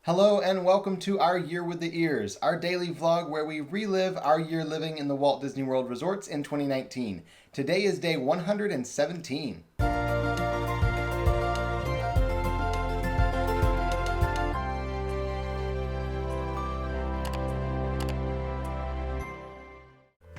Hello and welcome to our Year with the Ears, our daily vlog where we relive our year living in the Walt Disney World resorts in 2019. Today is day 117.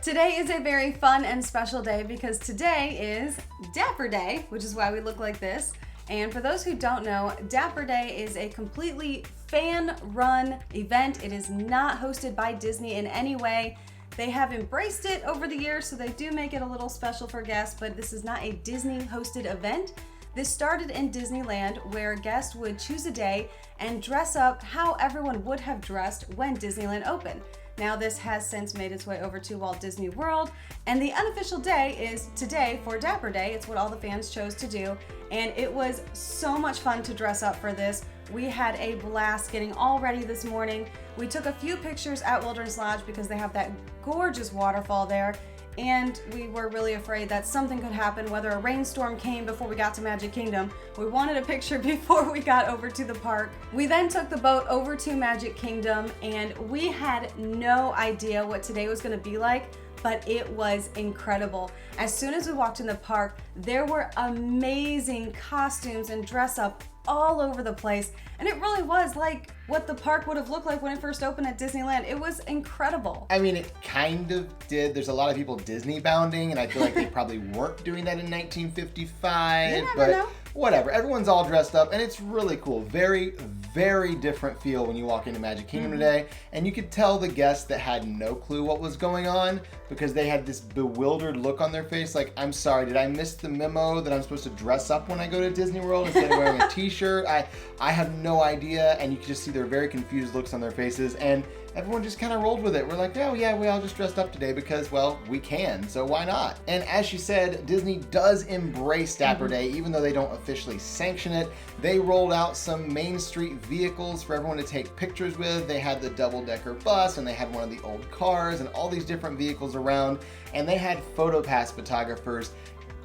Today is a very fun and special day because today is Dapper Day, which is why we look like this. And for those who don't know, Dapper Day is a completely fan-run event. It is not hosted by Disney in any way. They have embraced it over the years, so they do make it a little special for guests, but this is not a Disney-hosted event. This started in Disneyland, where guests would choose a day and dress up how everyone would have dressed when Disneyland opened. Now this has since made its way over to Walt Disney World, and the unofficial day is today for Dapper Day. It's what all the fans chose to do, and it was so much fun to dress up for this. We had a blast getting all ready this morning. We took a few pictures at Wilderness Lodge because they have that gorgeous waterfall there, and we were really afraid that something could happen, whether a rainstorm came before we got to Magic Kingdom. We wanted a picture before we got over to the park. We then took the boat over to Magic Kingdom, and we had no idea what today was going to be like, but it was incredible. As soon as we walked in the park, there were amazing costumes and dress up all over the place, and it really was like what the park would have looked like when it first opened at Disneyland. It was incredible. I mean, it kind of did. There's a lot of people Disney bounding, and I feel like they probably weren't doing that in 1955. You never but know. Whatever. Everyone's all dressed up, and it's really cool. Very, very different feel when you walk into Magic Kingdom today, and you could tell the guests that had no clue what was going on because they had this bewildered look on their face, like, I'm sorry, did I miss the memo that I'm supposed to dress up when I go to Disney World instead of wearing a t-shirt? I have no idea, and you could just see their very confused looks on their faces, and everyone just kind of rolled with it. We're like, oh yeah, we all just dressed up today because, well, we can, so why not? And as she said, Disney does embrace Dapper Day, even though they don't officially sanction it. They rolled out some Main Street vehicles for everyone to take pictures with. They had the double-decker bus, and they had one of the old cars, and all these different vehicles around, and they had PhotoPass photographers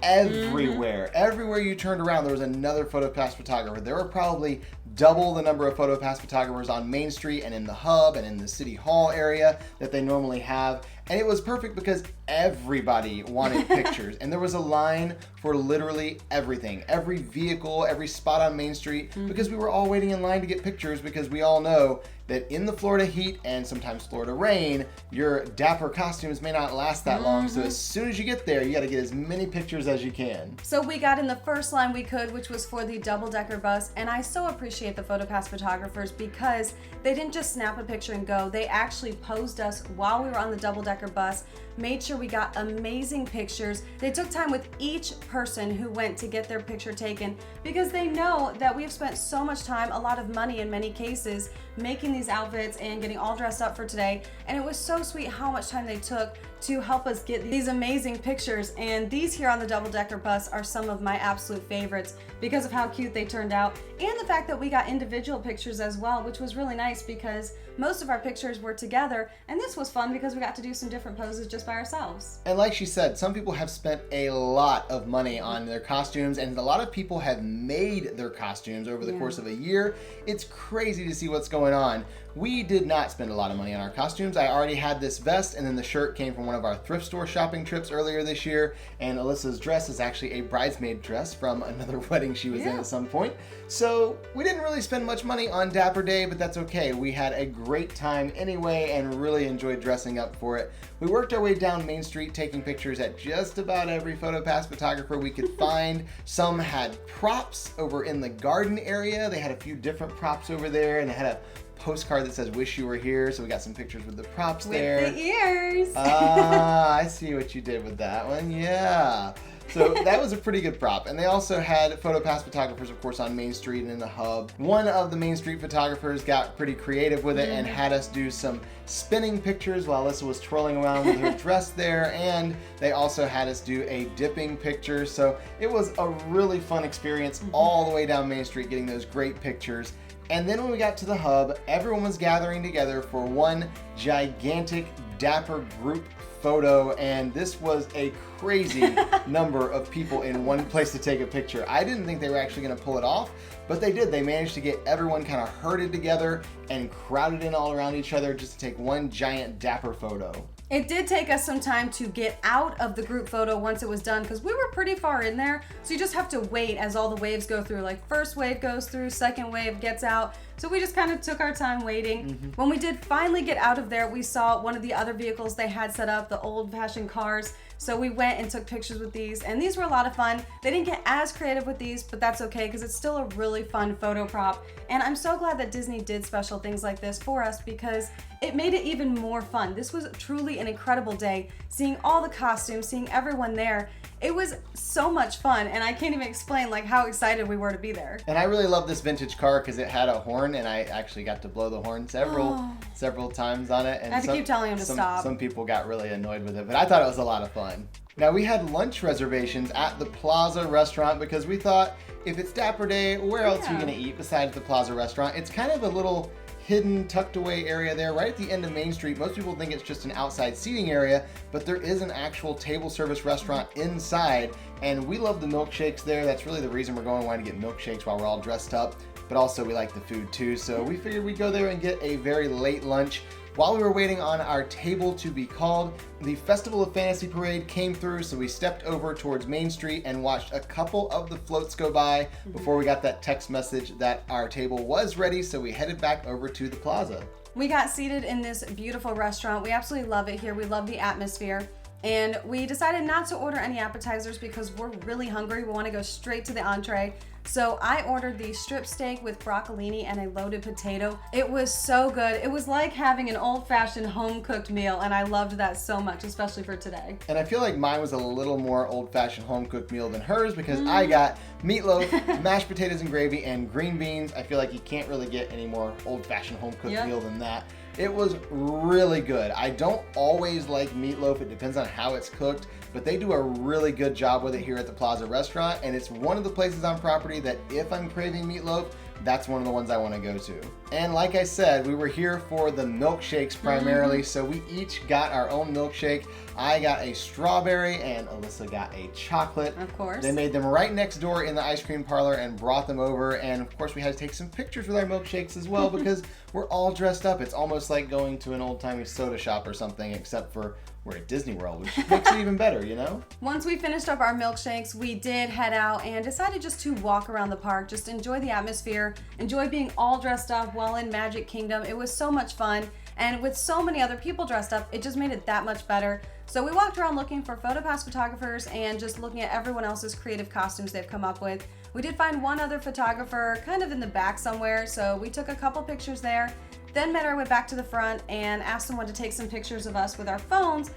everywhere. Everywhere you turned around, there was another PhotoPass photographer. There were probably double the number of PhotoPass photographers on Main Street and in the hub and in the City Hall area that they normally have. And it was perfect because everybody wanted pictures. And there was a line for literally everything. Every vehicle, every spot on Main Street, because we were all waiting in line to get pictures because we all know that in the Florida heat and sometimes Florida rain, your Dapper costumes may not last that long. So as soon as you get there, you got to get as many pictures as you can. So we got in the first line we could, which was for the double-decker bus, and I so appreciate the PhotoPass photographers because they didn't just snap a picture and go. They actually posed us while we were on the double-decker bus, made sure we got amazing pictures. They took time with each person who went to get their picture taken because they know that we've spent so much time, a lot of money in many cases, making these outfits and getting all dressed up for today. And it was so sweet how much time they took to help us get these amazing pictures. And these here on the double-decker bus are some of my absolute favorites because of how cute they turned out and the fact that we got individual pictures as well, which was really nice because most of our pictures were together, and this was fun because we got to do some different poses just by ourselves. And like she said, some people have spent a lot of money on their costumes, and a lot of people have made their costumes over the course of a year. It's crazy to see what's going on. We did not spend a lot of money on our costumes. I already had this vest, and then the shirt came from one of our thrift store shopping trips earlier this year, and Alyssa's dress is actually a bridesmaid dress from another wedding she was in at some point. So we didn't really spend much money on Dapper Day, but that's okay. We had a great time anyway and really enjoyed dressing up for it. We worked our way down Main Street taking pictures at just about every PhotoPass photographer we could find. Some had props over in the garden area. They had a few different props over there, and they had a postcard that says "Wish you were here," so we got some pictures with the props there. With the ears. I see what you did with that one. Yeah. So that was a pretty good prop. And they also had PhotoPass photographers, of course, on Main Street and in the hub. One of the Main Street photographers got pretty creative with it and had us do some spinning pictures while Alyssa was twirling around with her dress there. And they also had us do a dipping picture. So it was a really fun experience all the way down Main Street, getting those great pictures. And then when we got to the hub, everyone was gathering together for one gigantic Dapper group photo, and this was a crazy number of people in one place to take a picture. I didn't think they were actually going to pull it off, but they did. They managed to get everyone kind of herded together and crowded in all around each other just to take one giant Dapper photo. It did take us some time to get out of the group photo once it was done because we were pretty far in there. So you just have to wait as all the waves go through. Like first wave goes through, second wave gets out. So we just kind of took our time waiting. When we did finally get out of there, we saw one of the other vehicles they had set up, the old-fashioned cars. So we went and took pictures with these, and these were a lot of fun. They didn't get as creative with these, but that's okay because it's still a really fun photo prop. And I'm so glad that Disney did special things like this for us because it made it even more fun. This was truly an incredible day, seeing all the costumes, seeing everyone there. It was so much fun, and I can't even explain like how excited we were to be there. And I really love this vintage car because it had a horn, and I actually got to blow the horn several times on it. And I had to keep telling him to stop. Some people got really annoyed with it, but I thought it was a lot of fun. Now, we had lunch reservations at the Plaza Restaurant because we thought if it's Dapper Day, where else are you going to eat besides the Plaza Restaurant? It's kind of a little hidden, tucked away area there right at the end of Main Street. Most people think it's just an outside seating area, but there is an actual table service restaurant inside, and we love the milkshakes there. That's really the reason we're going. We want to get milkshakes while we're all dressed up, but also we like the food too, so we figured we'd go there and get a very late lunch. While we were waiting on our table to be called, the Festival of Fantasy Parade came through, so we stepped over towards Main Street and watched a couple of the floats go by before we got that text message that our table was ready, so we headed back over to the plaza. We got seated in this beautiful restaurant. We absolutely love it here. We love the atmosphere. And we decided not to order any appetizers because we're really hungry. We want to go straight to the entree. So I ordered the strip steak with broccolini and a loaded potato. It was so good. It was like having an old-fashioned home-cooked meal, and I loved that so much, especially for today. And I feel like mine was a little more old-fashioned home-cooked meal than hers because I got meatloaf, mashed potatoes and gravy, and green beans. I feel like you can't really get any more old-fashioned home-cooked meal than that. It was really good. I don't always like meatloaf. It depends on how it's cooked, but they do a really good job with it here at the Plaza Restaurant, and it's one of the places on property that if I'm craving meatloaf, that's one of the ones I want to go to. And like I said, we were here for the milkshakes primarily, so we each got our own milkshake. I got a strawberry and Alyssa got a chocolate. Of course. They made them right next door in the ice cream parlor and brought them over, and of course we had to take some pictures with our milkshakes as well because we're all dressed up. It's almost like going to an old-timey soda shop or something, except for we're at Disney World, which makes it even better, you know? Once we finished up our milkshakes, we did head out and decided just to walk around the park, just enjoy the atmosphere, enjoy being all dressed up while in Magic Kingdom. It was so much fun, and with so many other people dressed up, it just made it that much better. So we walked around looking for PhotoPass photographers and just looking at everyone else's creative costumes they've come up with. We did find one other photographer kind of in the back somewhere, so we took a couple pictures there. Then met our way back to the front and asked someone to take some pictures of us with our phones,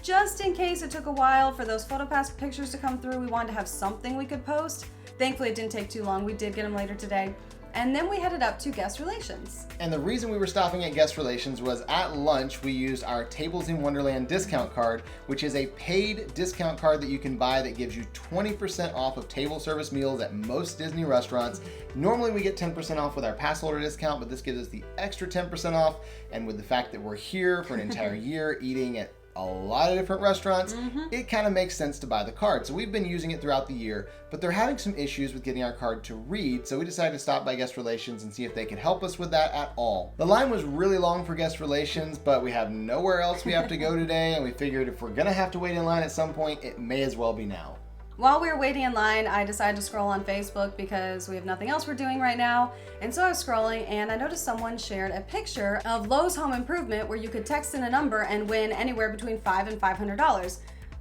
just in case it took a while for those PhotoPass pictures to come through. We wanted to have something we could post. Thankfully, it didn't take too long. We did get them later today. And then we headed up to Guest Relations. And the reason we were stopping at Guest Relations was at lunch we used our Tables in Wonderland discount card, which is a paid discount card that you can buy that gives you 20% off of table service meals at most Disney restaurants. Normally we get 10% off with our pass holder discount, but this gives us the extra 10% off. And with the fact that we're here for an entire year eating at a lot of different restaurants, it kind of makes sense to buy the card. So we've been using it throughout the year, but they're having some issues with getting our card to read, so we decided to stop by Guest Relations and see if they could help us with that at all. The line was really long for Guest Relations, but we have nowhere else we have to go today, and we figured if we're gonna have to wait in line at some point, it may as well be now. While we were waiting in line, I decided to scroll on Facebook because we have nothing else we're doing right now. And so I was scrolling and I noticed someone shared a picture of Lowe's Home Improvement where you could text in a number and win anywhere between $5 and $500.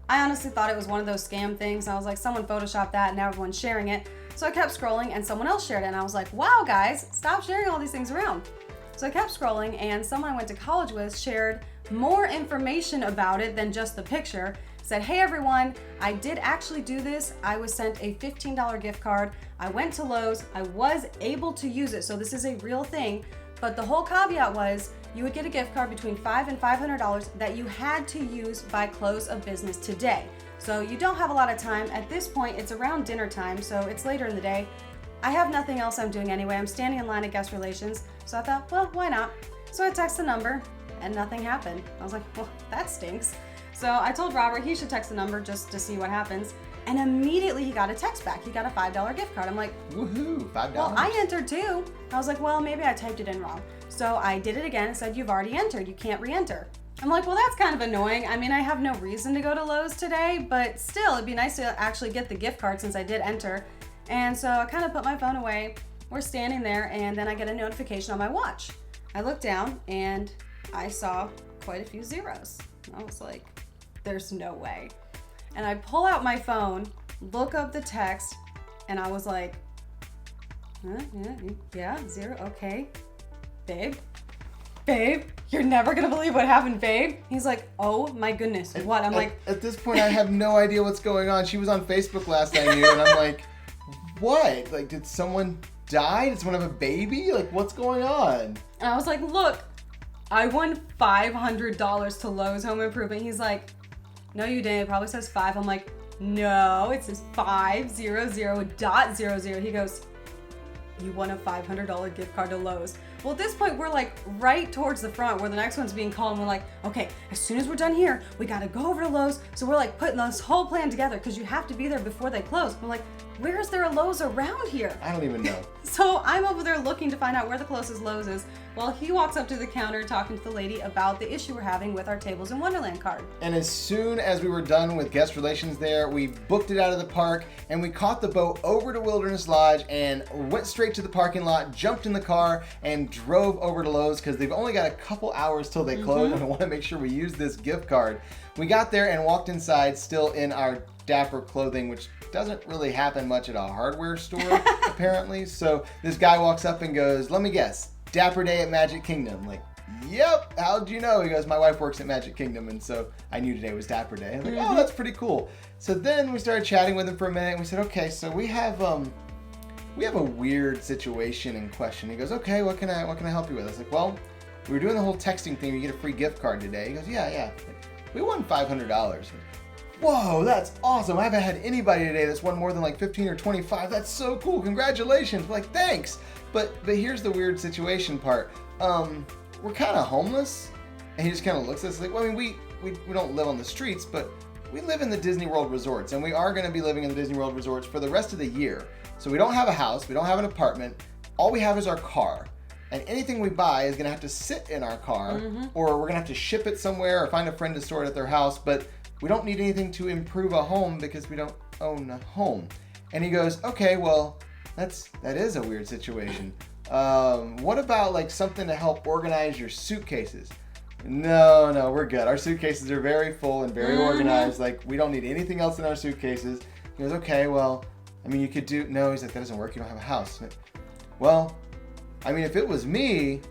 I honestly thought it was one of those scam things. I was like, someone photoshopped that and now everyone's sharing it. So I kept scrolling and someone else shared it and I was like, wow guys, stop sharing all these things around. So I kept scrolling and someone I went to college with shared more information about it than just the picture. Said, hey everyone, I did actually do this. I was sent a $15 gift card. I went to Lowe's. I was able to use it. So this is a real thing. But the whole caveat was you would get a gift card between $5 and $500 that you had to use by close of business today. So you don't have a lot of time. At this point, it's around dinner time, so it's later in the day. I have nothing else I'm doing anyway. I'm standing in line at guest relations. So I thought, well, why not? So I texted the number and nothing happened. I was like, well, that stinks. So I told Robert he should text the number just to see what happens. And immediately he got a text back. He got a $5 gift card. I'm like, woohoo, $5. Well, I entered too. I was like, well, maybe I typed it in wrong. So I did it again and said, you've already entered. You can't re-enter. I'm like, well, that's kind of annoying. I mean, I have no reason to go to Lowe's today, but still, it'd be nice to actually get the gift card since I did enter. And so I kind of put my phone away. We're standing there, and then I get a notification on my watch. I look down, and I saw quite a few zeros. I was like, there's no way. And I pull out my phone, look up the text, and I was like, yeah, zero, okay. Babe, you're never gonna believe what happened, babe. He's like, oh my goodness, what? I'm like, at this point, I have no idea what's going on. She was on Facebook last I knew, and I'm like, what? Like, did someone die? Did someone have a baby? Like, what's going on? And I was like, look, I won $500 to Lowe's Home Improvement. He's like, no, you didn't. It probably says 5. I'm like, no, it says 500.00. He goes, you won a $500 gift card to Lowe's. Well, at this point, we're like right towards the front where the next one's being called, and we're like, okay, as soon as we're done here, we gotta go over to Lowe's. So we're like putting this whole plan together because you have to be there before they close. We're like, where is there a Lowe's around here? I don't even know. So I'm over there looking to find out where the closest Lowe's is, while he walks up to the counter talking to the lady about the issue we're having with our Tables in Wonderland card. And as soon as we were done with guest relations there, we booked it out of the park, and we caught the boat over to Wilderness Lodge and went straight to the parking lot, jumped in the car, and drove over to Lowe's because they've only got a couple hours till they close, and I want to make sure we use this gift card. We got there and walked inside still in our Dapper clothing, which doesn't really happen much at a hardware store, apparently. So this guy walks up and goes, let me guess, Dapper Day at Magic Kingdom. I'm like, yep, how'd you know? He goes, my wife works at Magic Kingdom, and so I knew today was Dapper Day. I'm like, oh, that's pretty cool. So then we started chatting with him for a minute, and we said, okay, so we have a weird situation in question. He goes, okay, what can I help you with? I was like, well, we were doing the whole texting thing. You get a free gift card today. He goes, yeah. We won $500. Whoa, that's awesome. I haven't had anybody today that's won more than like 15 or 25. That's so cool. Congratulations. We're like, thanks. But here's the weird situation part. We're kind of homeless. And he just kind of looks at us like, well, I mean, we don't live on the streets, but we live in the Disney World resorts, and we are going to be living in the Disney World resorts for the rest of the year. So we don't have a house. We don't have an apartment. All we have is our car. And anything we buy is going to have to sit in our car, or we're going to have to ship it somewhere or find a friend to store it at their house. But we don't need anything to improve a home because we don't own a home. And he goes, okay, well, that is a weird situation. What about like something to help organize your suitcases? No, we're good. Our suitcases are very full and very organized. Like, we don't need anything else in our suitcases. He goes, okay, well, I mean, you could do, no, he's like, that doesn't work. You don't have a house. Well, I mean, if it was me,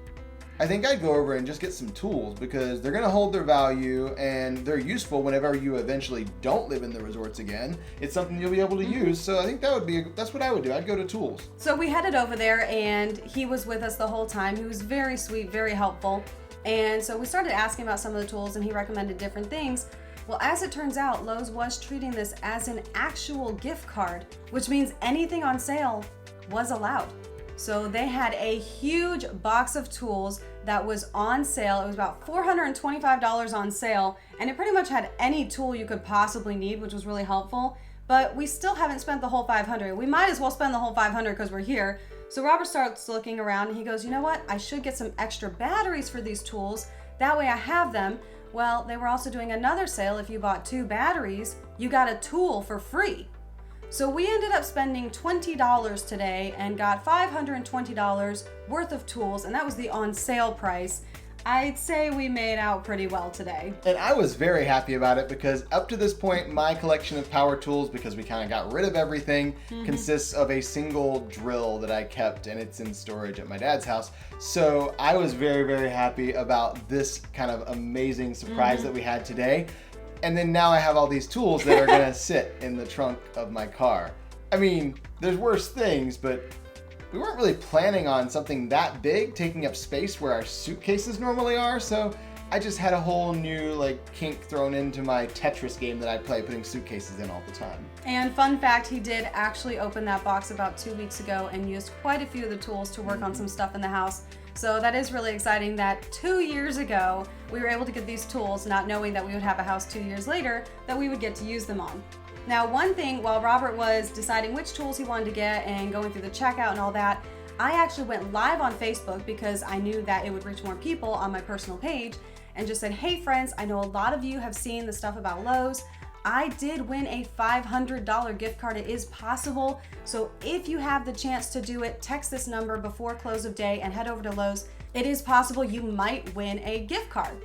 I think I'd go over and just get some tools because they're going to hold their value and they're useful whenever you eventually don't live in the resorts again. It's something you'll be able to use. So I think that's what I would do. I'd go to tools. So we headed over there and he was with us the whole time. He was very sweet, very helpful. And so we started asking about some of the tools and he recommended different things. Well, as it turns out, Lowe's was treating this as an actual gift card, which means anything on sale was allowed. So they had a huge box of tools that was on sale. It was about $425 on sale, and it pretty much had any tool you could possibly need, which was really helpful. But we still haven't spent the whole $500. We might as well spend the whole $500 because we're here. So Robert starts looking around and he goes, you know what? I should get some extra batteries for these tools. That way I have them. Well, they were also doing another sale. If you bought 2 batteries, you got a tool for free. So we ended up spending $20 today and got $520 worth of tools, and that was the on sale price. I'd say we made out pretty well today. And I was very happy about it because up to this point, my collection of power tools, because we kind of got rid of everything, consists of a single drill that I kept, and it's in storage at my dad's house. So I was very, very happy about this kind of amazing surprise that we had today. And then now I have all these tools that are going to sit in the trunk of my car. I mean, there's worse things, but we weren't really planning on something that big taking up space where our suitcases normally are. So I just had a whole new like kink thrown into my Tetris game that I play, putting suitcases in all the time. And fun fact, he did actually open that box about 2 weeks ago and used quite a few of the tools to work on some stuff in the house. So that is really exciting that 2 years ago, we were able to get these tools, not knowing that we would have a house 2 years later that we would get to use them on. Now, one thing, while Robert was deciding which tools he wanted to get and going through the checkout and all that, I actually went live on Facebook because I knew that it would reach more people on my personal page and just said, hey friends, I know a lot of you have seen the stuff about Lowe's. I did win a $500 gift card. It is possible. So if you have the chance to do it, text this number before close of day and head over to Lowe's. It is possible you might win a gift card.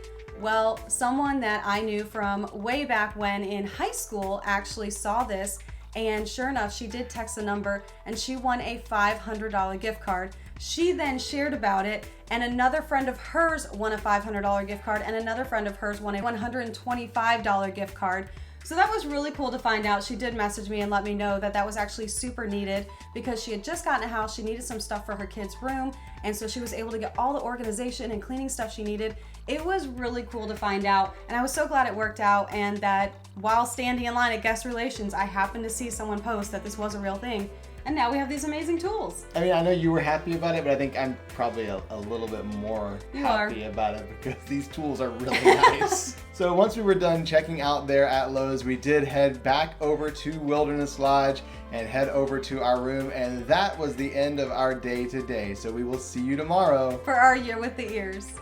Well, someone that I knew from way back when in high school actually saw this, and sure enough, she did text the number and she won a $500 gift card. She then shared about it, and another friend of hers won a $500 gift card, and another friend of hers won a $125 gift card. So that was really cool to find out. She did message me and let me know that that was actually super needed because she had just gotten a house. She needed some stuff for her kid's room, and so she was able to get all the organization and cleaning stuff she needed. It was really cool to find out, and I was so glad it worked out, and that while standing in line at Guest Relations, I happened to see someone post that this was a real thing. And now we have these amazing tools. I mean, I know you were happy about it, but I think I'm probably a little bit more happy about it because these tools are really nice. So once we were done checking out there at Lowe's, we did head back over to Wilderness Lodge and head over to our room, and that was the end of our day today. So we will see you tomorrow For our Year with the Ears.